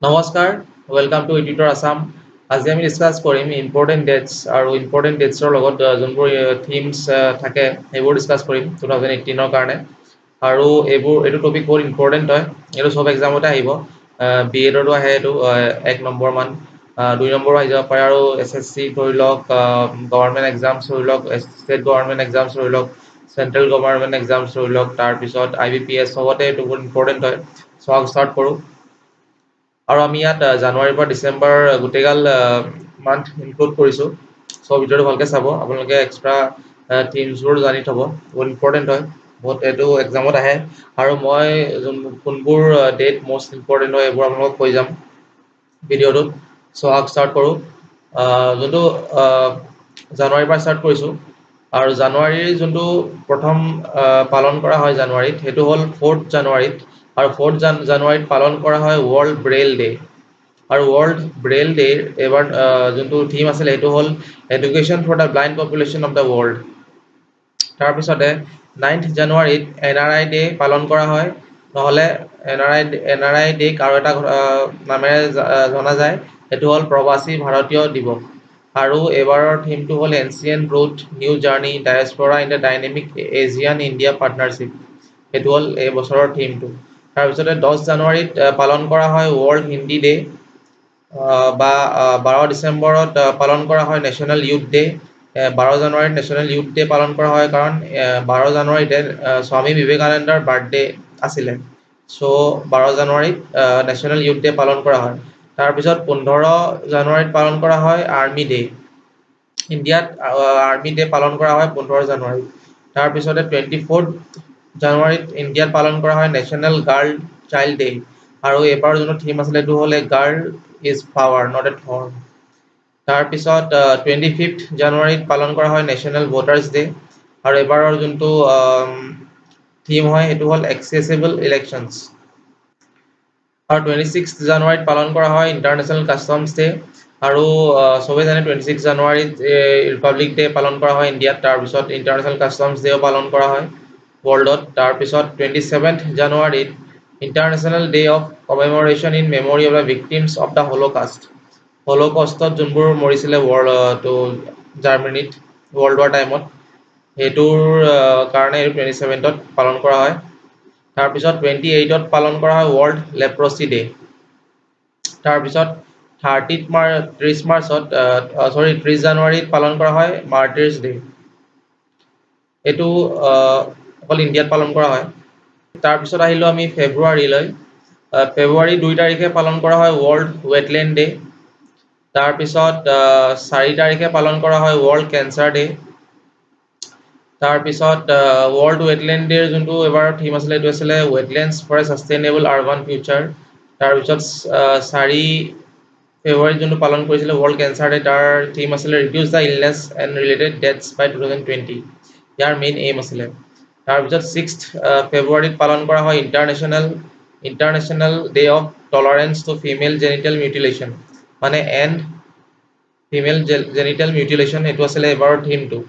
নমস্কাৰ, welcome to editor Assam. আজি আমি ডিছকাছ কৰিম ইম্পৰ্টেণ্ট ডেটছ আৰু ইম্পৰ্টেণ্ট ডেটছৰ লগত যোনবোৰ থিমছ থাকে সেইবোৰ ডিছকাছ কৰিম 2018ৰ কাৰণে। আৰু এইটো টপিক বহুত ইম্পৰ্টেণ্ট হয়, এইটো চব এক্সামতে আহিব। বি এডতো আহে এইটো 1 নম্বৰ মান, 2 নম্বৰো আহি যাব পাৰে। আৰু SSC ধৰি লওক, গভৰ্ণমেণ্ট এক্সামছ ধৰি লওক, ষ্টেট গভৰ্ণমেণ্ট এক্সামছ ধৰি লওক, চেণ্ট্ৰেল গভৰ্ণমেণ্ট এক্সামছ ধৰি লওক, তাৰপিছত IBPS চবতে এইটো বহুত ইম্পৰ্টেণ্ট হয়। চ' ষ্টাৰ্ট কৰোঁ। আৰু আমি ইয়াত জানুৱাৰীৰ পৰা ডিচেম্বৰ গোটেইগাল মান্থ ইনক্লুড কৰিছোঁ। চ' ভিডিঅ'টো ভালকৈ চাব, আপোনালোকে এক্সট্ৰা থিমছবোৰ জানি থ'ব, বহুত ইম্পৰ্টেণ্ট হয়, বহুত এইটো এক্সামত আহে। আৰু মই কোনবোৰ ডেট মষ্ট ইম্পৰ্টেণ্ট হয় এইবোৰ আপোনালোকক কৈ যাম ভিডিঅ'টোত। চ' ষ্টাৰ্ট কৰোঁ। যোনটো জানুৱাৰীৰ পৰা ষ্টাৰ্ট কৰিছোঁ। আৰু জানুৱাৰীৰ যোনটো প্ৰথম পালন কৰা হয় জানুৱাৰীত, সেইটো হ'ল 4th জানুৱাৰীত। আৰু 4th জানুৱাৰীত পালন কৰা হয় ৱৰ্ল্ড ব্ৰেইল ডে'। আৰু ৱৰ্ল্ড ব্ৰেইল ডে'ৰ এইবাৰ যোনটো থিম আছিলে সেইটো হ'ল education for the blind population of the world. তাৰপিছতে 9th জানুৱাৰীত NRI ডে' পালন কৰা হয়, নহ'লে NRI ডে'ক আৰু এটা নামেৰে জনা যায়, সেইটো হ'ল প্ৰবাসী ভাৰতীয় দিৱস। আৰু এইবাৰৰ থিমটো হ'ল ancient roots new journey diaspora in the dynamic ASEAN India partnership. সেইটো হ'ল এই বছৰৰ থিমটো। তাৰপিছতে 10 জানুৱাৰীত পালন কৰা হয় ৱৰ্ল্ড হিন্দী ডে'। বা 12 ডিচেম্বৰত পালন কৰা হয় নেশ্যনেল ইউথ ডে'। 12 জানুৱাৰীত নেশ্যনেল ইউথ ডে' পালন কৰা হয়, কাৰণ 12 জানুৱাৰীতে স্বামী বিবেকানন্দৰ বাৰ্থডে আছিলে। চ' 12 জানুৱাৰীত নেশ্যনেল ইউথ ডে' পালন কৰা হয়। তাৰপিছত 15 জানুৱাৰীত পালন কৰা হয় আৰ্মি ডে'। ইণ্ডিয়াত আৰ্মি ডে' পালন কৰা হয় 15 জানুৱাৰীত। তাৰপিছতে 24 জানুৱাৰীত ইণ্ডিয়াত পালন কৰা হয় নেশ্যনেল গাৰ্ল চাইল্ড ডে'। আৰু এইবাৰ যোনটো থিম আছিলে সেইটো হ'ল a girl is power not a thorn. তাৰপিছত 25 জানুৱাৰীত পালন কৰা হয় নেশ্যনেল ভোটাৰ্ছ ডে'। আৰু এইবাৰৰ যোনটো থিম হয় সেইটো হ'ল এক্সেচিবল ইলেকশ্যনছ। আৰু 26 জানুৱাৰীত পালন কৰা হয় ইণ্টাৰনেশ্যনেল কাষ্টমছ ডে'। আৰু চবেই জানে 26 জানুৱাৰীত ৰিপাব্লিক ডে' পালন কৰা হয় ইণ্ডিয়াত। তাৰপিছত ইণ্টাৰনেশ্যনেল কাষ্টমছ ডে'ও পালন কৰা হয় ৱৰ্ল্ডত। তাৰপিছত 27 জানুৱাৰীত international day' of commemoration in memory of the victims of the Holocaust. হল'কষ্টত যোনবোৰ মৰিছিলে জাৰ্মানীত ৱৰ্ল্ড ৱাৰ টাইমত, সেইটোৰ কাৰণে এইটো 27ত পালন কৰা হয়। তাৰপিছত 28ত পালন কৰা হয় ৱৰ্ল্ড লেপ্ৰচি ডে'। তাৰপিছত 30 মাৰ্চত 30 জানুৱাৰীত পালন কৰা হয় মাৰ্টিৰ্ছ ডে'। এইটো অকল ইণ্ডিয়াত পালন কৰা হয়। তাৰপিছত আহিলোঁ আমি ফেব্ৰুৱাৰীলৈ। ফেব্ৰুৱাৰী 2 তাৰিখে পালন কৰা হয় ৱৰ্ল্ড ৱেটলেণ্ড ডে'। তাৰপিছত 4 তাৰিখে পালন কৰা হয় ৱৰ্ল্ড কেঞ্চাৰ ডে'। তাৰপিছত ৱৰ্ল্ড ৱেটলেণ্ড ডে'ৰ যোনটো এবাৰ থিম আছিলে সেইটো আছিলে wetlands for a sustainable urban future. তাৰপিছত 4 ফেব্ৰুৱাৰীত যোনটো পালন কৰিছিলে ৱৰ্ল্ড কেঞ্চাৰ ডে' তাৰ থিম আছিলে reduce the illness and related deaths by 2020। ইয়াৰ মেইন এইম আছিলে। তাৰপিছত 6 ফেব্ৰুৱাৰীত পালন কৰা হয় international day' of tolerance to female genital mutilation, মানে এণ্ড ফিমেল জেনিটেল মিউটিলেশ্যন, এইটো আছিলে এইবাৰৰ থিমটো।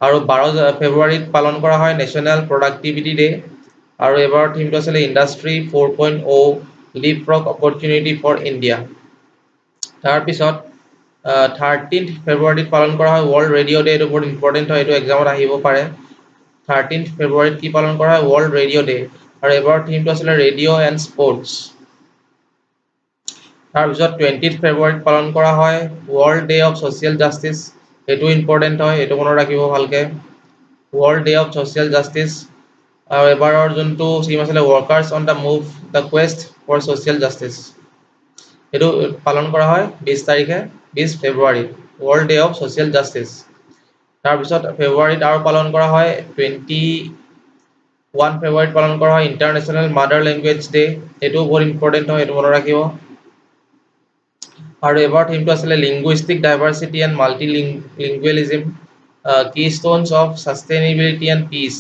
আৰু 12 ফেব্ৰুৱাৰীত পালন কৰা হয় নেশ্যনেল প্ৰডাক্টিভিটি ডে'। আৰু এইবাৰৰ থিমটো আছিলে industry 4.0 leapfrog opportunity for India. তাৰপিছত 13 ফেব্ৰুৱাৰীত পালন কৰা হয় ৱৰ্ল্ড ৰেডিঅ' ডে'। এইটো বহুত ইম্পৰ্টেণ্ট হয়, এইটো এক্সামত আহিব পাৰে। 13 ফেব্ৰুৱাৰীত কি পালন কৰা হয় ৱৰ্ল্ড ৰেডিঅ' ডে'। আৰু এইবাৰৰ থিমটো আছিলে ৰেডিঅ' এণ্ড স্পৰ্টছ। তাৰপিছত 20 ফেব্ৰুৱাৰীত পালন কৰা হয় world day' of social justice. এইটো ইম্পৰ্টেণ্ট হয়, এইটো মনত ৰাখিব ভালকৈ, world day' of social justice. আৰু এবাৰৰ যোনটো থিম আছিলে workers on the move the quest for social justice. এইটো পালন কৰা হয় 20 ফেব্ৰুৱাৰীত, world day' of social justice. তাৰপিছত ফেব্ৰুৱাৰীত আৰু পালন কৰা হয় 21 ফেব্ৰুৱাৰীত পালন কৰা হয় ইণ্টাৰনেশ্যনেল মাদাৰ লেংগুৱেজ ডে'। এইটোও বহুত ইম্পৰ্টেণ্ট হয়, এইটো মনত ৰাখিব। আৰু এইবাৰ থিমটো আছিলে লিংগুইষ্টিক ডাইভাৰ্চিটি এণ্ড মাল্টিলিংগুৱেলিজিম, কি ষ্ট'নছ অফ ছাষ্টেইনেবিলিটি এণ্ড পিচ।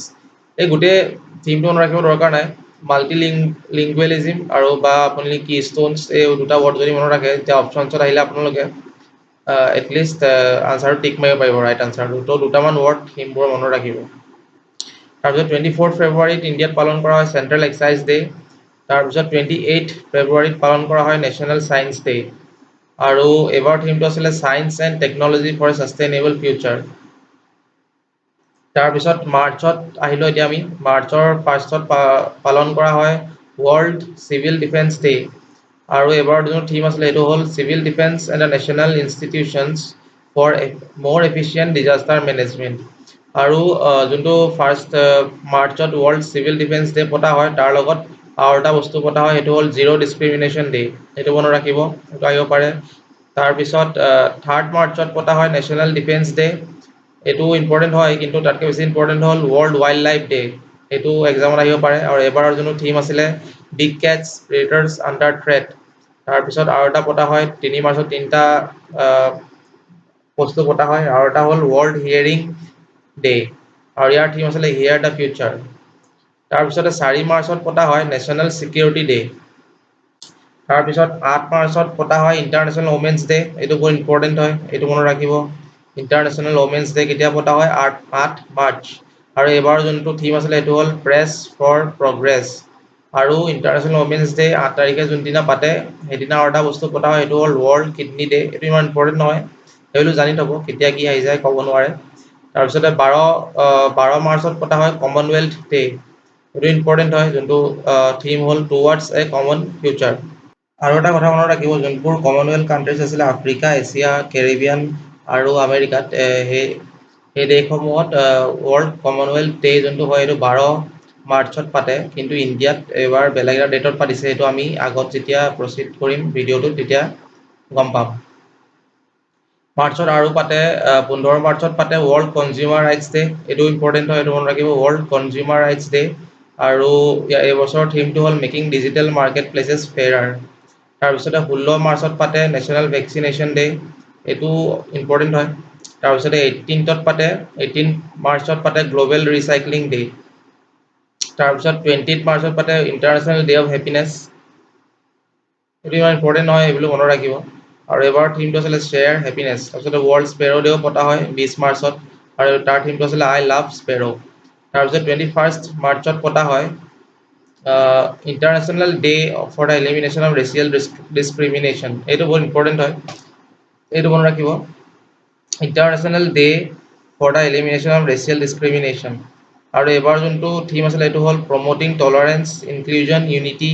এই গোটেই থিমটো মনত ৰাখিব দৰকাৰ নাই। মাল্টিলিংগুৱেলিজিম আৰু বা আপুনি কি ষ্ট'নছ, এই দুটা ৱৰ্ড যদি মনত ৰাখে তেতিয়া অপশ্যনছত আহিলে আপোনালোকে এটলিষ্ট আনচাৰটো টিক মাৰিব পাৰিব, ৰাইট আনচাৰটো। ত' দুটামান ৱৰ্ড থিমবোৰ মনত ৰাখিব। তাৰপিছত 24 ফেব্ৰুৱাৰীত ইণ্ডিয়াত পালন কৰা হয় চেণ্ট্ৰেল এক্সাইজ ডে'। তাৰপিছত 28 ফেব্ৰুৱাৰীত পালন কৰা হয় নেশ্যনেল ছায়েন্স ডে আৰু এবাৰ থিমটো আছিলে science and technology for sustainable future. তাৰপিছত মাৰ্চত আহিলোঁ এতিয়া আমি মাৰ্চৰ ফাৰ্ষ্টত পালন কৰা হয় ৱৰ্ল্ড চিভিল ডিফেন্স ডে আৰু এবাৰ যোনটো থিম আছিলে সেইটো হ'ল civil defence and the national institutions for more efficient disaster management আৰু যোনটো ফাৰ্ষ্ট মাৰ্চত ৱৰ্ল্ড চিভিল ডিফেন্স ডে পতা হয় তাৰ লগত আৰু এটা বস্তু পতা হয় সেইটো হ'ল জিৰ' ডিছক্ৰিমিনেশ্যন ডে, সেইটো মনত ৰাখিব, সেইটো আহিব পাৰে। তাৰপিছত 3 মাৰ্চত পতা হয় নেশ্যনেল ডিফেন্স ডে, এইটো ইম্পৰ্টেণ্ট হয় কিন্তু তাতকৈ বেছি ইম্পৰ্টেণ্ট হ'ল ৱৰ্ল্ড ৱাইল্ড লাইফ ডে, এইটো এক্সামত আহিব পাৰে। আৰু এবাৰৰ যোনটো থিম আছিলে বিগ কেটছ প্ৰেডেটৰ্ছ আণ্ডাৰ থ্ৰেট, তাৰপিছত আৰু এটা পতা হয় 3 মাৰ্চত তিনিটা বস্তু পতা হয় আৰু এটা হ'ল ৱৰ্ল্ড হিয়েৰিং ডে আৰু ইয়াৰ থিম আছিলে হিয়াৰ দ্য ফিউচাৰ। তাৰপিছতে 4 মাৰ্চত পতা হয় নেশ্যনেল ছিকিউৰিটি ডে। তাৰপিছত 8 মাৰ্চত পতা হয় ইণ্টাৰনেশ্যনেল ওমেন্স ডে, এইটো বহুত ইম্পৰ্টেণ্ট হয়, এইটো মনত ৰাখিব। ইণ্টাৰনেশ্যনেল ওমেন্স ডে কেতিয়া পতা হয় 8 মাৰ্চ আৰু এইবাৰ যোনটো থিম আছিলে সেইটো হ'ল প্ৰেছ ফৰ প্ৰগ্ৰেছ। আৰু ইণ্টাৰনেশ্যনেল ওমেন্স ডে 8 তাৰিখে যোনদিনা পাতে সেইদিনা আৰু এটা বস্তু পতা হয় সেইটো হ'ল ৱৰ্ল্ড কিডনী ডে, এইটো ইমান ইম্পৰ্টেণ্ট নহয়, সেইবুলি জানি থ'ব কেতিয়া কি আহি যায় ক'ব নোৱাৰে। তাৰপিছতে 12 মাৰ্চত পতা হয় কমনৱেলথ ডে, এইটো ইম্পৰ্টেণ্ট হয়, যোনটো থিম হ'ল টুৱাৰ্ডছ এ কমন ফিউচাৰ। আৰু এটা কথা মনত ৰাখিব যোনবোৰ কমনৱেলথ কাণ্ট্ৰিজ আছিলে আফ্ৰিকা, এছিয়া, কেৰিবিয়ান আৰু আমেৰিকাত সেই দেশসমূহত ৱৰ্ল্ড কমনৱেলথ ডে যোনটো হয় এইটো 12 মাৰ্চত পাতে, কিন্তু ইণ্ডিয়াত এইবাৰ বেলেগ এটা ডেটত পাতিছে, সেইটো আমি আগত যেতিয়া প্ৰচিড কৰিম ভিডিঅ'টো তেতিয়া গম পাম। মাৰ্চত আৰু পাতে 15 মাৰ্চত পাতে ৱৰ্ল্ড কনজিউমাৰ ৰাইটছ ডে, এইটো ইম্পৰ্টেণ্ট হয়, এইটো মনত ৰাখিব ৱৰ্ল্ড কনজিউমাৰ ৰাইটছ ডে। আৰু এইবছৰৰ থিমটো হ'ল making digital market places fair. তাৰপিছতে 16 মাৰ্চত পাতে নেশ্যনেল ভেকচিনেশ্যন ডে, এইটো ইম্পৰ্টেণ্ট হয়। তাৰপিছতে 18 মাৰ্চত পাতে গ্ল'বেল ৰিচাইক্লিং ডে। তাৰপিছত 20 মাৰ্চত পাতে ইণ্টাৰনেশ্যনেল ডে অফ হেপিনেছ, এইটো ইমান ইম্পৰ্টেণ্ট নহয়, এইবোৰ মনত ৰাখিব। আৰু এইবাৰ থিমটো আছিলে শ্বেয়াৰ হেপিনেছ। তাৰপিছতে ৱৰ্ল্ড স্পেৰ' ডেও পতা হয় 20 মাৰ্চত আৰু তাৰ থিমটো আছিলে আই লাভ স্পেৰ'। তাৰপিছত 21 মাৰ্চত পতা হয় international day for the elimination of racial discrimination, এইটো বহুত ইম্পৰ্টেণ্ট হয়, এইটো মনত ৰাখিব। International day for the elimination of racial discrimination. আৰু এইবাৰ যোনটো থিম আছিলে এইটো হ'ল promoting tolerance, inclusion, unity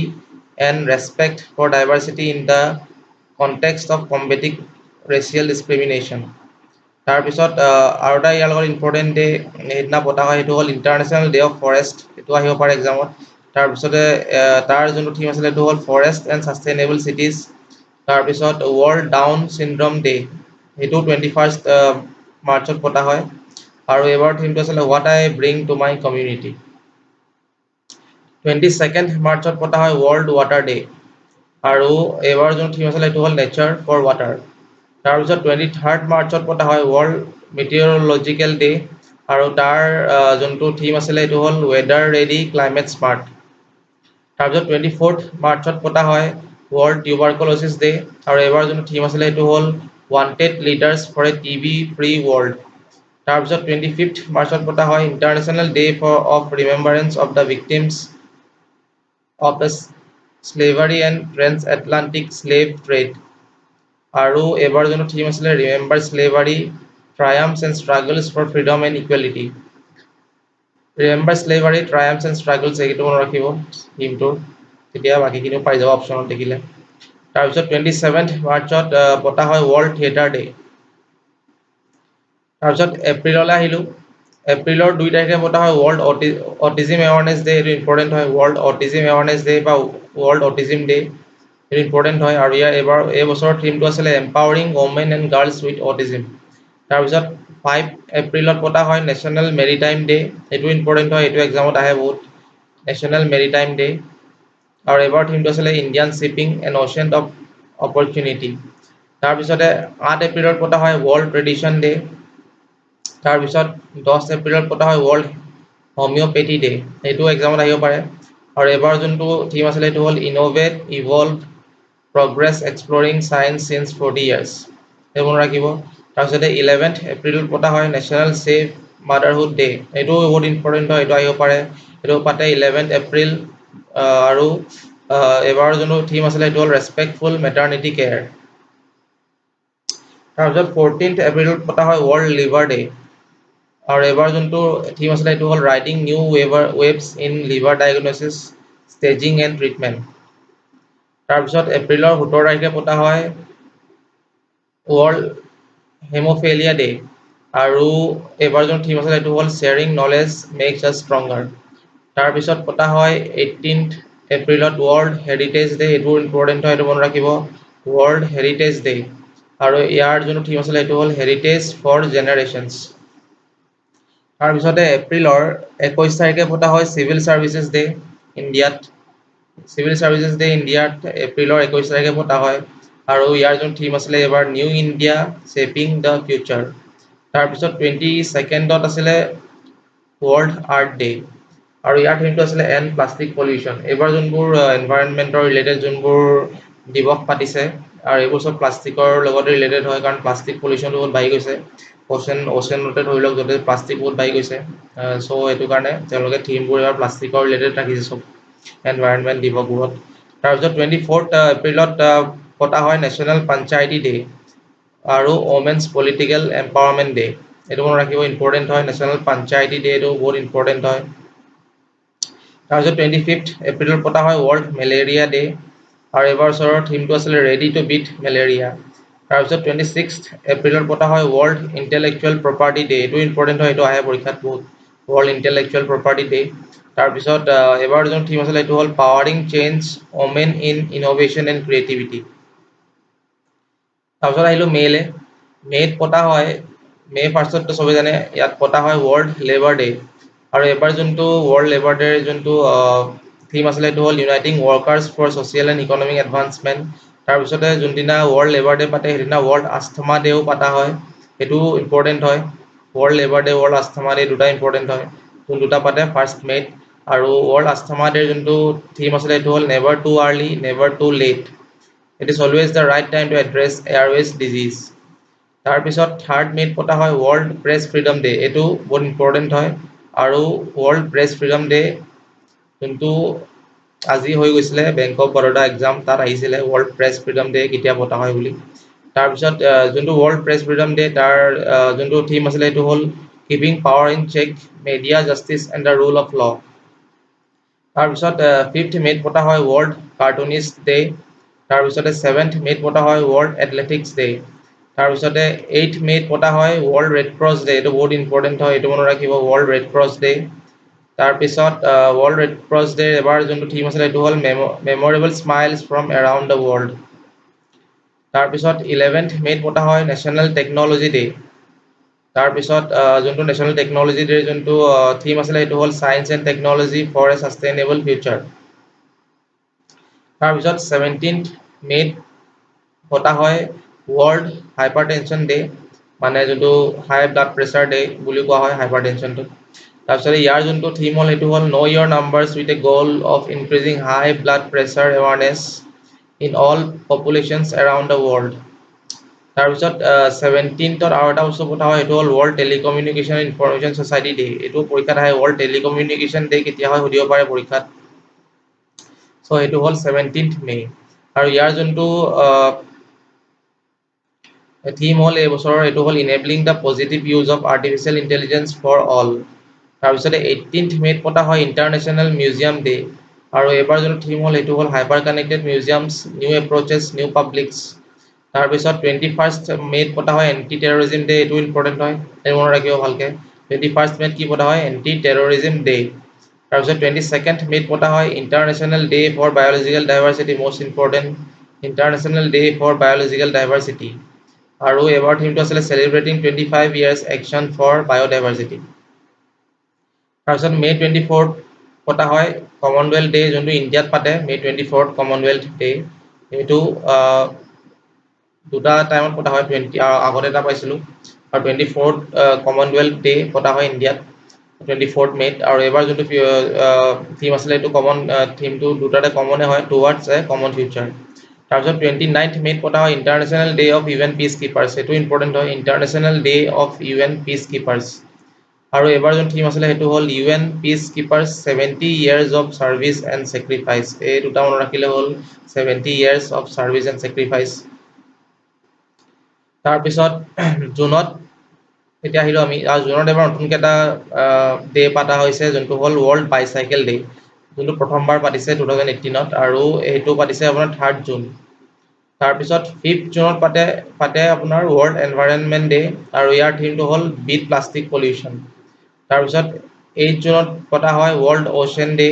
and respect for diversity in the context of combating racial discrimination. তাৰপিছত আৰু এটা ইয়াৰ লগত ইম্পৰ্টেণ্ট ডে সেইদিনা পতা হয় সেইটো হ'ল ইণ্টাৰনেশ্যনেল ডে অফ ফৰেষ্ট, এইটো আহিব পাৰে এক্সামত। তাৰপিছতে তাৰ যোনটো থিম আছিলে সেইটো হ'ল ফৰেষ্ট এণ্ড ছাষ্টেইনেবল চিটিজ। তাৰপিছত ৱৰ্ল্ড ডাউন চিণ্ড্ৰম ডে, সেইটো 21 মাৰ্চত পতা হয় আৰু এইবাৰ থিমটো আছিলে what I bring to my community. 22 মাৰ্চত পতা হয় ৱৰ্ল্ড ৱাটাৰ ডে আৰু এইবাৰ যোনটো থিম আছিলে সেইটো হ'ল নেচাৰ ফৰ ৱাটাৰ। তাৰপিছত 23 মাৰ্চত পতা হয় ৱৰ্ল্ড মিটিঅৰলজিকেল ডে আৰু তাৰ যোনটো থিম আছিলে এইটো হ'ল ৱেডাৰ ৰেডি ক্লাইমেট স্মাৰ্ট। তাৰপিছত 24 মাৰ্চত পতা হয় ৱৰ্ল্ড টিউবাৰকল'ছিছ ডে আৰু এইবাৰ যোনটো থিম আছিলে সেইটো হ'ল wanted leaders for a TB free world. তাৰপিছত 25 মাৰ্চত পতা হয় international day of remembrance of the victims of the slavery and trans Atlantic slave trade আৰু এইবাৰ যোনটো থিম আছিলে remember slavery triumphs and struggles for freedom and equality. Remember slavery triumphs and struggles, এইটো মনত ৰাখিব থিমটোৰ, তেতিয়া বাকীখিনিও পাই যাব অপশ্যনত দেখিলে। তাৰপিছত 27 মাৰ্চত পতা হয় ৱৰ্ল্ড থিয়েটাৰ ডে। তাৰপিছত এপ্ৰিললৈ আহিলোঁ, এপ্ৰিলৰ 2 তাৰিখে পতা হয় ৱৰ্ল্ড অটিজিম এৱাৰনেছ ডে, এইটো ইম্পৰ্টেণ্ট হয়, ৱৰ্ল্ড অটিজিম এৱাৰনেছ ডে বা ৱৰ্ল্ড অটিজিম ডে, এইটো ইম্পৰ্টেণ্ট হয়। আৰু এই বছৰৰ থিমটো আছিলে empowering women and girls with autism. তাৰপিছত 5 এপ্ৰিলত পতা হয় নেশ্যনেল মেৰিটাইম ডে, এইটো ইম্পৰ্টেণ্ট হয়, এইটো এক্সামত আহে বহুত, নেশ্যনেল মেৰিটাইম ডে। আৰু এইবাৰ থিমটো আছিলে Indian shipping and ocean of opportunity. তাৰপিছতে 8 এপ্ৰিলত পতা হয় ৱৰ্ল্ড ট্ৰেডিশ্যন ডে। তাৰপিছত 10 এপ্ৰিলত পতা হয় ৱৰ্ল্ড হোমিঅ'পেথি ডে, সেইটো এক্সামত আহিব পাৰে। আৰু এইবাৰ যোনটো থিম আছিলে সেইটো হ'ল innovate, evolve, progress exploring science since 40 years, সেইটো মনত ৰাখিব। তাৰপিছতে 11 এপ্ৰিলত পতা হয় নেশ্যনেল ছেভ মাদাৰহুড ডে, এইটো বহুত ইম্পৰ্টেণ্ট হয়, এইটো আহিব পাৰে, এইটো পাতে 11 এপ্ৰিল। আৰু এবাৰ যোনটো থিম আছিলে সেইটো হ'ল ৰেচপেক্টফুল মেটাৰ্নিটি কেয়াৰ। তাৰপিছত 14 এপ্ৰিলত পতা হয় ৱৰ্ল্ড লিভাৰ ডে। আৰু এবাৰ যোনটো থিম আছিলে সেইটো হ'ল writing new webs in liver diagnosis, staging and treatment. তাৰপিছত এপ্ৰিলৰ 17 তাৰিখে পতা হয় ৱৰ্ল্ড হেম'ফেলিয়া ডে। আৰু এইবাৰ যোনটো থিম আছিলে সেইটো হ'ল শ্বেয়াৰিং নলেজ মেক্স আছ ষ্ট্ৰংগাৰ। তাৰপিছত পতা হয় 18 এপ্ৰিলত ৱৰ্ল্ড হেৰিটেজ ডে। এইটো ইম্পৰ্টেণ্ট হয়, এইটো মনত ৰাখিব, ৱৰ্ল্ড হেৰিটেজ ডে। আৰু ইয়াৰ যোনটো থিম আছিলে সেইটো হ'ল হেৰিটেজ ফৰ জেনেৰেশ্যনছ। তাৰপিছতে এপ্ৰিলৰ 21 তাৰিখে পতা হয় চিভিল ছাৰ্ভিচেছ ডে ইণ্ডিয়াত। চিভিল ছাৰ্ভিচেছ ডে ইণ্ডিয়াত এপ্ৰিলৰ 21 তাৰিখে পতা হয়। আৰু ইয়াৰ যোনটো থিম আছিলে এইবাৰ new India shaping the future. তাৰপিছত 22nd আছিলে ৱৰ্ল্ড আৰ্ট ডে। আৰু ইয়াৰ থিমটো আছিলে এণ্ড প্লাষ্টিক পলিউশ্যন। এইবাৰ যোনবোৰ এনভাইৰনমেণ্টৰ ৰিলেটেড যোনবোৰ দিৱস পাতিছে আৰু এইবোৰ চব প্লাষ্টিকৰ লগতে ৰিলেটেড হয়, কাৰণ প্লাষ্টিক পলিউশ্যনটো বহুত বাঢ়ি গৈছে। অ'চেনতে ধৰি লওক য'তে প্লাষ্টিক বহুত বাঢ়ি গৈছে। চ' সেইটো কাৰণে তেওঁলোকে থিমবোৰ এইবাৰ প্লাষ্টিকৰ ৰিলেটেড ৰাখিছে চব এনভাইৰনমেণ্ট দিৱসবোৰত। তাৰপিছত 24 এপ্ৰিলত পতা হয় নেশ্যনেল পঞ্চায়তী ডে আৰু ওমেন্স পলিটিকেল এম্পাৱাৰমেণ্ট ডে। এইটো মনত ৰাখিব, ইম্পৰ্টেণ্ট হয়, নেশ্যনেল পঞ্চায়তী ডে এইটো বহুত ইম্পৰ্টেণ্ট হয়। তাৰপিছত 25 এপ্ৰিলত পতা হয় ৱৰ্ল্ড মেলেৰিয়া ডে। আৰু এইবাৰ ওচৰৰ থিমটো আছিলে ৰেডি টু বিট মেলেৰিয়া। তাৰপিছত 26 এপ্ৰিলত পতা হয় ৱৰ্ল্ড ইণ্টেলেকচুৱেল প্ৰপাৰ্টি ডে। এইটো ইম্পৰ্টেণ্ট হয়, এইটো আহে পৰীক্ষাত বহুত, ৱৰ্ল্ড ইণ্টেলেকচুৱেল প্ৰপাৰ্টি ডে। তাৰপিছত এইবাৰ যোনটো থিম আছিলে এইটো হ'ল powering change women in innovation and creativity. তাৰপিছত আহিলোঁ মে'ত পতা হয়, মে' 1st চবেই জানে, ইয়াত পতা হয় ৱৰ্ল্ড লেবাৰ ডে। আৰু এইবাৰ যোনটো ৱৰ্ল্ড লেবাৰ ডেৰ যোনটো থিম আছিলে সেইটো হ'ল uniting workers for social and economic advancement. তাৰপিছতে যোনদিনা ৱৰ্ল্ড লেবাৰ ডে পাতে সেইদিনা ৱৰ্ল্ড আস্থমা ডেও পতা হয়। সেইটো ইম্পৰ্টেণ্ট হয়, world labour day world আস্থমা day দুটা ইম্পৰ্টেণ্ট হয়। কোন দুটা পাতে 1 মে'ত। আৰু ৱৰ্ল্ড আস্থমা ডেৰ যোনটো থিম আছিলে সেইটো হ'ল never too early never too late, it is always the right time to address airways disease. তাৰপিছত 3 মে'ত পতা হয় ৱৰ্ল্ড প্ৰেছ ফ্ৰীডম ডে। এইটো বহুত ইম্পৰ্টেণ্ট হয়। আৰু ৱৰ্ল্ড প্ৰেছ ফ্ৰীডম ডে যোনটো আজি হৈ গৈছিলে বেংক অফ বৰোদা এক্সাম, তাত আহিছিলে ৱৰ্ল্ড প্ৰেছ ফ্ৰীডম ডে কেতিয়া পতা হয় বুলি। তাৰপিছত যোনটো ৱৰ্ল্ড প্ৰেছ ফ্ৰীডম ডে তাৰ যোনটো থিম আছিলে সেইটো হ'ল keeping power in check, media justice and the rule of law'. তাৰপিছত 5 মে'ত পতা হয় ৱৰ্ল্ড কাৰ্টুনিষ্ট ডে। তাৰপিছতে 7 মে'ত পতা হয় ৱৰ্ল্ড এথলেটিক্স ডে। তাৰপিছতে 8 মে'ত পতা হয় ৱৰ্ল্ড ৰেড ক্ৰছ ডে। এইটো বহুত ইম্পৰ্টেণ্ট হয়, এইটো মনত ৰাখিব, ৱৰ্ল্ড ৰেড ক্ৰছ ডে। তাৰপিছত ৱৰ্ল্ড ৰেড ক্ৰছ ডে এবাৰ যোনটো থিম আছিলে সেইটো হ'ল memorable smiles from around the world. তাৰপিছত 11 মে'ত পতা হয় নেশ্যনেল টেকন'লজি ডে। তাৰপিছত যোনটো নেশ্যনেল টেকন'লজি ডেৰ যোনটো থিম আছিলে সেইটো হ'ল science and technology for a sustainable future. তাৰপিছত 17 মে'ত পতা হয় ৱৰ্ল্ড হাইপাৰ টেনশ্যন ডে, মানে যোনটো হাই ব্লাড প্ৰেছাৰ ডে বুলি কোৱা হয় হাইপাৰ টেনশ্যনটো। তাৰপিছত ইয়াৰ যোনটো থিম হ'ল সেইটো হ'ল ন' ইয়ৰ numbers with a goal of increasing high blood pressure awareness in all populations around the world. তাৰপিছত 17th আৰু এটা বস্তু পতা হয়, সেইটো হ'ল world telecommunication information society day. এইটো পৰীক্ষাত আহে, ৱৰ্ল্ড টেলিকমিউনিকেশ্যন ডে কেতিয়া হয় সুধিব পাৰে পৰীক্ষাত। চ' সেইটো হ'ল 17 মে'। আৰু ইয়াৰ যোনটো থিম হ'ল এই বছৰৰ এইটো হ'ল enabling the positive use of artificial intelligence for all. তাৰপিছতে 18 মে'ত পতা হয় ইণ্টাৰনেশ্যনেল মিউজিয়াম ডে। আৰু এইবাৰ যোনটো থিম হ'ল সেইটো হ'ল hyper connected museums, new এপ্ৰচেছ, new পাব্লিকছ। তাৰপিছত 21 মে'ত পতা হয় এণ্টি টেৰৰিজিম ডে। এইটো ইম্পৰ্টেণ্ট হয়, এইটো মনত ৰাখিব ভালকে। 21 মে'ত কি পতা হয়, এণ্টি টেৰৰিজিম ডে। তাৰপিছত 22 মে'ত পতা হয় international day for biological diversity, most important international day for biological diversity. আৰু এইবাৰ থিমটো আছিলে celebrating 25 years action for biodiversity. তাৰপিছত মে' 24 পতা হয় কমনৱেলথ ডে, যোনটো ইণ্ডিয়াত পাতে মে' 24 কমনৱেলথ ডে। এইটো দুটা টাইমত পতা হয়, আগতে এটা পাইছিলোঁ। আৰু 24th কমনৱেলথ ডে পতা হয় ইণ্ডিয়াত 24 মে'ত। আৰু এইবাৰ যোনটো থিম আছিলে এইটো থিমটো দুটাতে কমনে হয়, টুৱাৰ্ডছ এ কমন ফিউচাৰ। তাৰপিছত 29 মে'ত পতা হয় international day of U N peacekeepers. এইটো ইম্পৰ্টেণ্ট হয়, international day of U N peacekeepers. আৰু এবাৰ যোন থিম আছিলে সেইটো হ'ল UN peacekeepers 70 years of service and sacrifice। এই দুটা মনত ৰাখিলে হ'ল 70 years of service and sacrifice। তাৰপিছত জুনত এতিয়া আহিলোঁ আমি জুনত এবাৰ নতুনকৈ এটা ডে পাতা হৈছে যোনটো হ'ল ৱৰ্ল্ড বাইচাইকেল ডে, যোনটো প্ৰথমবাৰ পাতিছে 2018 আৰু সেইটো পাতিছে আপোনাৰ 3rd জুন। তাৰপিছত 5th জুনত পাতে আপোনাৰ ৱৰ্ল্ড এনভাইৰনমেণ্ট ডে আৰু ইয়াৰ থিমটো হ'ল বিট প্লাষ্টিক পলিউশ্যন। তাৰপিছত 8th জুনত পতা হয় ৱৰ্ল্ড অ'চেন ডে,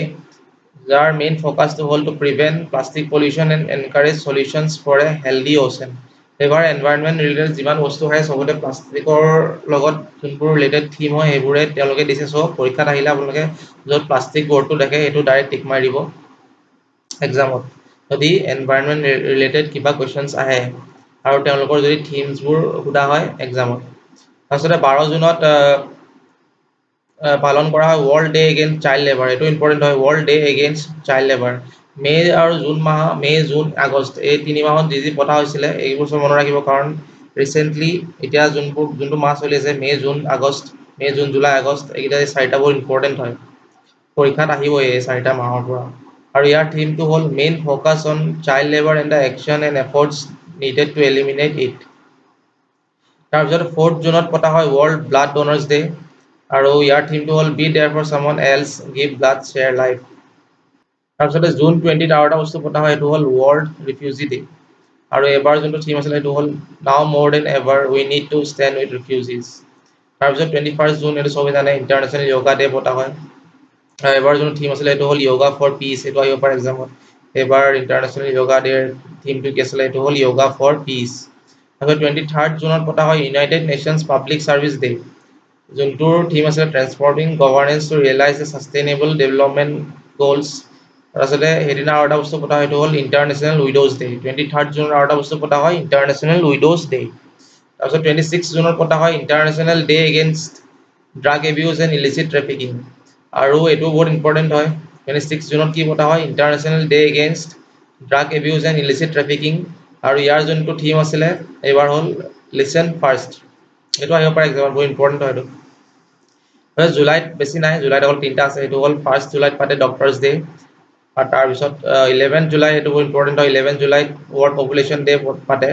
যাৰ মেইন ফ'কাছটো হ'ল to prevent plastic pollution and encourage solutions for a healthy ocean. এইবাৰ এনভাইৰনমেণ্ট ৰিলেটেড যিমান বস্তু হয় চবতে প্লাষ্টিকৰ লগত যোনবোৰ ৰিলেটেড থিম হয় সেইবোৰে তেওঁলোকে দিছে। চ' পৰীক্ষাত আহিলে আপোনালোকে য'ত প্লাষ্টিক বৰ্ডটো দেখে সেইটো ডাইৰেক্ট টিক মাৰি দিব এক্সামত যদি এনভাইৰনমেণ্ট ৰিলেটেড কিবা কুৱেশ্যনছ আহে আৰু তেওঁলোকৰ যদি থিমছবোৰ সোধা হয় এক্সামত। তাৰপিছতে 12 জুনত পালন কৰা হয় world day against child labour. এইটো ইম্পৰ্টেণ্ট হয়, world day against child labour. May' June August এই 3 মাহত যি পতা হৈছিলে এইবোৰ চব মনত ৰাখিব, কাৰণ ৰিচেণ্টলি এতিয়া যোনটো মাহ চলি আছে মে' জুন জুলাই আগষ্ট এইকেইটা এই 4টা বহুত ইম্পৰ্টেণ্ট হয়, পৰীক্ষাত আহিবই এই 4টা মাহৰ পৰা। আৰু ইয়াৰ থিমটো হ'ল main focus on child labour and the action and efforts needed to eliminate it. তাৰপিছত 4th জুনত পতা হয় ৱৰ্ল্ড ব্লাড ডোনাৰ্ছ ডে আৰু ইয়াৰ থিমটো হ'ল be there for someone else, give blood, share life. তাৰপিছতে জুন 20ত আৰু এটা বস্তু পতা হয় সেইটো হ'ল ৱৰ্ল্ড ৰিফিউজি ডে আৰু এবাৰ যোনটো থিম আছিলে সেইটো হ'ল now more than ever we need to stand with refugees. তাৰপিছত 21 জুন এইটো চবেই জানে ইণ্টাৰনেশ্যনেল য়োগা ডে পতা হয়। এবাৰ যোনটো থিম আছিলে সেইটো হ'ল য়োগা ফৰ পিচ, সেইটো আহিব পাৰে এক্সামত। এইবাৰ ইণ্টাৰনেশ্যনেল য়োগা ডেৰ থিমটো কি আছিলে এইটো হ'ল য়োগা ফৰ পিচ। তাৰপিছত 23rd জুনত পতা হয় United Nations public service day, যোনটোৰ থিম আছিলে transforming governance to realise a sustainable development goals. তাৰপিছতে সেইদিনা আৰু এটা বস্তু পতা হয় সেইটো হ'ল ইণ্টাৰনেশ্যনেল উইড'জ ডে। 23rd জুনত আৰু এটা বস্তু পতা হয় ইণ্টাৰনেশ্যনেল উইড'জ ডে। তাৰপিছত 26 জুনত পতা হয় international day against drug abuse and illicit trafficking আৰু এইটো বহুত ইম্পৰ্টেণ্ট হয়। 26 জুনত কি পতা হয় international day against drug abuse and illicit trafficking আৰু ইয়াৰ যোনটো থিম আছিলে এইবাৰ হ'ল লিচন ফাৰ্ষ্ট। এইটো আহিব পাৰে এক্সামত, বহুত ইম্পৰ্টেণ্ট হয় এইটো। জুলাইত বেছি নাই, জুলাইত অকল 3টা আছে, সেইটো হ'ল 1st জুলাইত পাতে ডক্টৰ্ছ ডে আৰু তাৰপিছত 11th জুলাই এইটো বহুত ইম্পৰ্টেণ্ট হয়, 11th জুলাইত ৱৰ্ল্ড পপুলেশ্যন ডে পাতে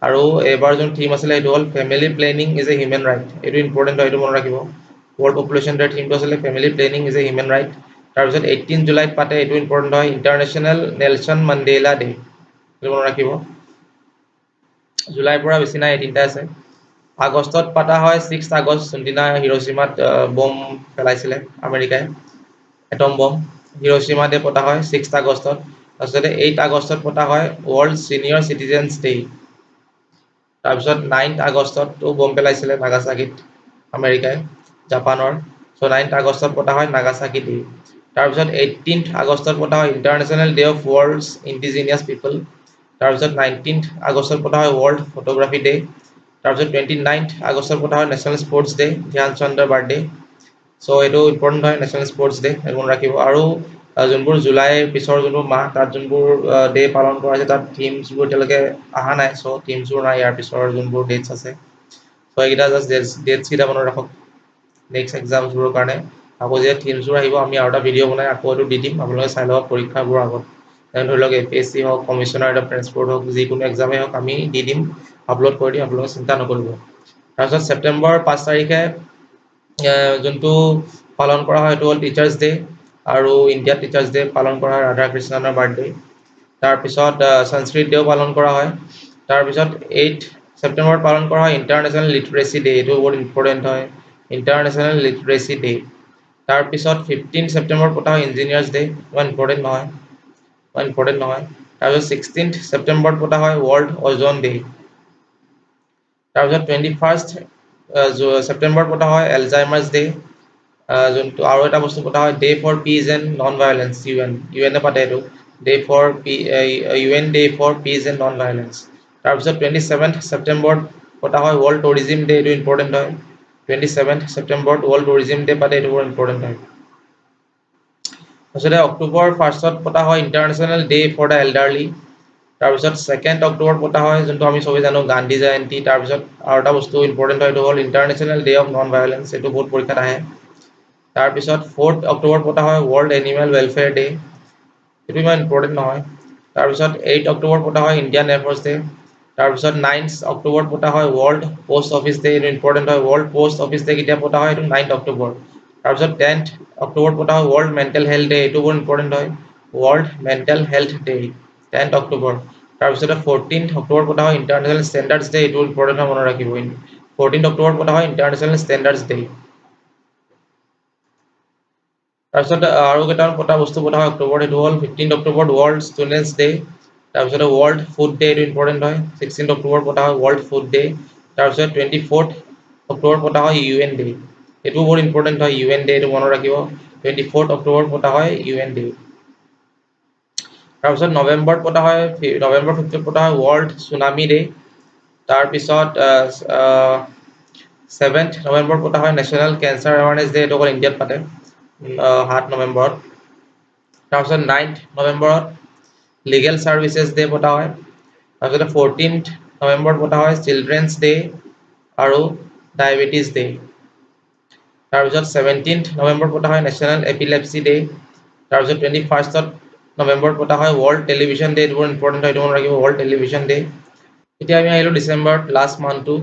আৰু এইবাৰ যোন থিম আছিলে সেইটো হ'ল family planning is a human right. এইটো ইম্পৰ্টেণ্ট হয়, এইটো মনত ৰাখিব। ৱৰ্ল্ড পপুলেশ্যন ডেৰ থিমটো আছিলে family planning is a human right. তাৰপিছত 18 জুলাইত পাতে, এইটো ইম্পৰ্টেণ্ট হয়, ইণ্টাৰনেশ্যনেল নেলছন মাণ্ডেলা ডে, এইটো মনত ৰাখিব। জুলাইৰ পৰা বেছি নাই, এই 3টা আছে। আগষ্টত পতা হয় 6 আগষ্ট, যোনদিনা হিৰোশ্বিমাত বম পেলাইছিলে আমেৰিকাই, এটম বম। হিৰোশ্বিমা ডে পতা হয় 6 আগষ্টত। তাৰপিছতে 8 আগষ্টত পতা হয় ৱৰ্ল্ড ছিনিয়ৰ চিটিজেনছ ডে। তাৰপিছত 9 আগষ্টতো বম পেলাইছিলে নাগাচাকিত আমেৰিকাই, জাপানৰ। চ' 9 আগষ্টত পতা হয় নাগাচাকি ডে। তাৰপিছত 18 আগষ্টত পতা হয় international day of world's indigenous people. তাৰপিছত 19 আগষ্টত পতা হয় ৱৰ্ল্ড ফটোগ্ৰাফী ডে। তাৰপিছত 29 আগষ্টত পতা হয় নেশ্যনেল স্পৰ্টছ ডে, ধ্যান চন্দৰ বাৰ্থডে। চ' এইটো ইম্পৰ্টেণ্ট হয় নেশ্যনেল স্পৰ্টছ ডে, এইটো মনত ৰাখিব। আৰু যোনবোৰ জুলাইৰ পিছৰ যোনবোৰ মাহ তাত যোনবোৰ ডে পালন কৰা হৈছে তাত থিমছবোৰ এতিয়ালৈকে অহা নাই। চ' থিমছবোৰ নাই ইয়াৰ পিছৰ যোনবোৰ ডেটছ আছে। চ' এইকেইটা জাষ্ট ডেটছকেইটা মনত ৰাখক নেক্সট এক্সামছবোৰৰ কাৰণে। আকৌ যেতিয়া থিমছবোৰ আহিব আমি আৰু এটা ভিডিঅ' বনাই আকৌ এইটো দি দিম, আপোনালোকে চাই ল'ব পৰীক্ষাবোৰ আগত। ধৰি লওক APSC হওক, কমিশ্যনাৰ অফ ট্ৰেন্সপৰ্ট হওক, যিকোনো এক্সামেই হওক আমি দি দিম, আপলোড কৰি দিম, আপোনালোকে চিন্তা নকৰিব। তাৰপিছত ছেপ্টেম্বৰ 5 তাৰিখে যোনটো পালন কৰা হয় সেইটো হ'ল টিচাৰ্ছ ডে আৰু ইণ্ডিয়াত টিচাৰ্ছ ডে পালন কৰা হয় ৰাধা কৃষ্ণনৰ বাৰ্থডে। তাৰপিছত সংস্কৃত ডেও পালন কৰা হয়। তাৰপিছত 8 ছেপ্টেম্বৰত পালন কৰা হয় ইণ্টাৰনেশ্যনেল লিটাৰেচি ডে, এইটো বহুত ইম্পৰ্টেণ্ট হয়, ইণ্টাৰনেশ্যনেল লিটাৰেচি ডে। তাৰপিছত 15 ছেপ্টেম্বৰত পতা হয় ইঞ্জিনিয়াৰ্ছ ডে, ইমান ইম্পৰ্টেণ্ট নহয়, ইমান ইম্পৰ্টেণ্ট নহয়। তাৰপিছত 16 ছেপ্টেম্বৰত পতা হয় ৱৰ্ল্ড অ'জন ডে। তাৰপিছত 21 ছেপ্টেম্বৰত পতা হয় এলজাইমাৰ্ছ ডে। যোনটো আৰু এটা বস্তু পতা হয় day for peace and non violence, ইউএনে পাতে এইটো, day for UN day for peace and non violence. তাৰপিছত 27 ছেপ্টেম্বৰত পতা হয় ৱৰ্ল্ড টুৰিজিম ডে, এইটো ইম্পৰ্টেণ্ট হয়। 27 ছেপ্টেম্বৰত ৱৰ্ল্ড টুৰিজিম ডে পাতে, এইটো বৰ ইম্পৰ্টেণ্ট হয়। তাৰপিছতে অক্টোবৰ 1ত পতা হয় international day for the elderly. তাৰপিছত 2 অক্টোবৰ পতা হয় যোনটো আমি সবেই জানো গান্ধী জয়ন্তী। তাৰপিছত আৰু এটা বস্তু ইম্পৰ্টেণ্ট হয় এইটো হ'ল international day of non violence, এইটো বহুত পৰীক্ষাত আহে। তাৰপিছত 4 অক্টোবৰ পতা হয় ৱৰ্ল্ড এনিমেল ৱেলফেয়াৰ ডে, এইটো ইমান ইম্পৰ্টেণ্ট নহয়। তাৰপিছত 8 অক্টোবৰ পতা হয় ইণ্ডিয়ান এয়াৰফৰ্চ ডে। তাৰপিছত 9 অক্টোবৰ পতা হয় ৱৰ্ল্ড পোষ্ট অফিচ ডে, এইটো ইম্পৰ্টেণ্ট হয়। ৱৰ্ল্ড পোষ্ট অফিচ ডে কেতিয়া পতা হয়, এইটো 9 অক্টোবৰ। তাৰপিছত 10 অক্টোবৰ পতা হয় ৱৰ্ল্ড মেণ্টেল হেল্থ ডে, এইটো বহুত ইম্পৰ্টেণ্ট হয়। World mental health day 10 October. তাৰপিছতে 14 অক্টোবৰ পতা হয় ইণ্টাৰনেশ্যনেল ষ্টেণ্ডাৰ্ডছ ডে, এইটো ইম্পৰ্টেণ্ট হয়, মনত ৰাখিব। 14 অক্টোবৰ পতা হয় ইণ্টাৰনেশ্যনেল ষ্টেণ্ডাৰ্ডছ ডে। তাৰপিছত আৰু কেইটামান পতা বস্তু পতা হয় অক্টোবৰত, সেইটো হ'ল 15 অক্টোবৰত ৱৰ্ল্ড ষ্টুডেণ্টছ ডে। তাৰপিছতে ৱৰ্ল্ড ফুড ডে, এইটো ইম্পৰ্টেণ্ট হয়। 16 অক্টোবৰ পতা হয় ৱৰ্ল্ড ফুড ডে। তাৰপিছত 24 অক্টোবৰ পতা হয় UN ডে, এইটো বহুত ইম্পৰ্টেণ্ট হয়। UN ডে এইটো মনত ৰাখিব। 24 অক্টোবৰ পতা হয় UN ডে। তাৰপিছত নৱেম্বৰত পতা হয় নৱেম্বৰ 15 পতা হয় ৱৰ্ল্ড চুনামি ডে। তাৰপিছত 7 নৱেম্বৰ পতা হয় নেশ্যনেল কেঞ্চাৰ এৱাৰনেছ ডে, এইটো অকল ইণ্ডিয়াত পাতে 7 নৱেম্বৰত। তাৰপিছত 9 নৱেম্বৰত লিগেল ছাৰ্ভিচেছ ডে পতা হয়। তাৰপিছতে 14 নৱেম্বৰত পতা হয় চিলড্ৰেনছ ডে আৰু ডায়েবেটিছ ডে। তাৰপিছত 17 নৱেম্বৰত পতা হয় নেশ্যনেল এপিলেপচি ডে। তাৰপিছত 21 নৱেম্বৰত পতা হয় ৱৰ্ল্ড টেলিভিছন ডে, এইটো বৰ ইম্পৰ্টেণ্ট হয়, এইটো মনত ৰাখিব ৱৰ্ল্ড টেলিভিছন ডে। এতিয়া আমি আহিলোঁ ডিচেম্বৰত, লাষ্ট মান্থটো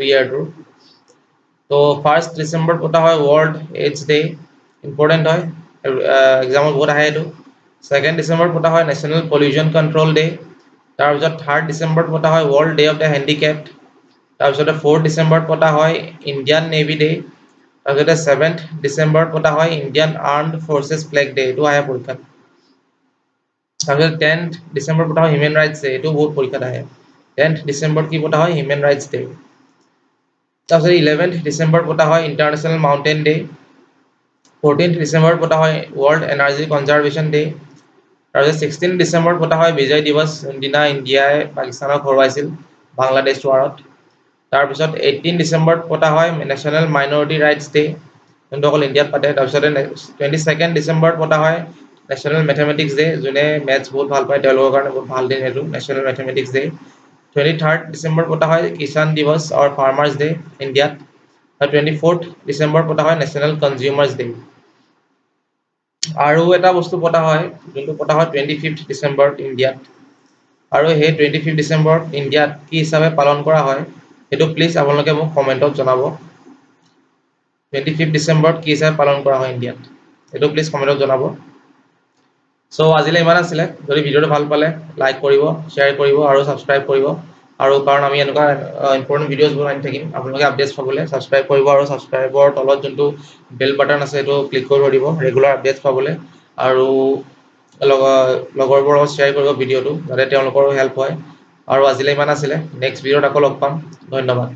ইয়াৰটোৰ। তো 1 ডিচেম্বৰত পতা হয় ৱৰ্ল্ড এইডছ ডে, ইম্পৰ্টেণ্ট হয়, এক্সামত বহুত আহে এইটো। 2 ডিচেম্বৰত পতা হয় নেশ্যনেল পলিউশ্যন কণ্ট্ৰল ডে। তাৰপিছত 3 ডিচেম্বৰত পতা হয় ৱৰ্ল্ড ডে অফ দ্য হেণ্ডিকেপ্ড। তাৰপিছতে 4 ডিচেম্বৰত পতা হয় ইণ্ডিয়ান নেভি ডে। তাৰপিছতে 7 ডিচেম্বৰত পতা হয় Indian armed forces flag day, এইটো আহে পৰীক্ষাত। তাৰপিছত 10 ডিচেম্বৰত পতা হয় হিউমেন ৰাইটছ ডে, এইটো বহুত পৰীক্ষাত আহে। 10 ডিচেম্বৰত কি পতা হয়, হিউমেন ৰাইটছ ডে। তাৰপিছত 11 ডিচেম্বৰত পতা হয় ইণ্টাৰনেশ্যনেল মাউণ্টেইন ডে। 14 ডিচেম্বৰত পতা হয় ৱৰ্ল্ড এনাৰ্জি কনজাৰ্ভেশ্যন ডে। তাৰপিছত 16 ডিচেম্বৰত পতা হয় বিজয় দিৱস, যোনদিনা ইণ্ডিয়াই পাকিস্তানক হৰুৱাইছিল বাংলাদেশ ৱাৰত। তাৰপিছত 18 ডিচেম্বৰত পতা হয় নেশ্যনেল মাইনৰিটি ৰাইটছ ডে, যোনটো অকল ইণ্ডিয়াত পাতে। তাৰপিছতে 22 ডিচেম্বৰত পতা হয় নেশ্যনেল মেথমেটিক্স ডে, যোনে মেথছ বহুত ভাল পায় তেওঁলোকৰ কাৰণে বহুত ভাল দিন এইটো, নেশ্যনেল মেথমেটিক্স ডে। 23 ডিচেম্বৰত পতা হয় কিষাণ দিৱস আৰু ফাৰ্মাৰ্ছ ডে ইণ্ডিয়াত। আৰু 24 ডিচেম্বৰত পতা হয় নেশ্যনেল কনজিউমাৰ্ছ ডে। আৰু এটা বস্তু পতা হয় যোনটো পতা হয় 25 ডিচেম্বৰত ইণ্ডিয়াত। আৰু সেই 25 ডিচেম্বৰত ইণ্ডিয়াত কি হিচাপে পালন কৰা হয়, সেইটো প্লিজ আপোনালোকে মোক কমেণ্টত জনাব। 25 ডিচেম্বৰত কি হিচাপে পালন কৰা হয় ইণ্ডিয়াত, এইটো প্লিজ কমেণ্টত জনাব। চ' আজিলৈ ইমান আছিলে। যদি ভিডিঅ'টো ভাল পালে লাইক কৰিব, শ্বেয়াৰ কৰিব আৰু ছাবস্ক্ৰাইব কৰিব। আৰু কাৰণ আমি এনেকুৱা ইম্পৰ্টেণ্ট ভিডিঅ'জবোৰ আনি থাকিম, আপোনালোকে আপডেটছ পাবলৈ ছাবস্ক্ৰাইব কৰিব আৰু ছাবস্ক্ৰাইবৰ তলত যোনটো বেল বাটন আছে সেইটো ক্লিক কৰিব দিব ৰেগুলাৰ আপডেটছ পাবলৈ। আৰু লগৰবোৰৰ লগত শ্বেয়াৰ কৰিব ভিডিঅ'টো, যাতে তেওঁলোকৰো হেল্প হয়। আৰু আজিলৈ ইমান আছিলে, নেক্সট ভিডিঅ'ত আকৌ লগ পাম। ধন্যবাদ।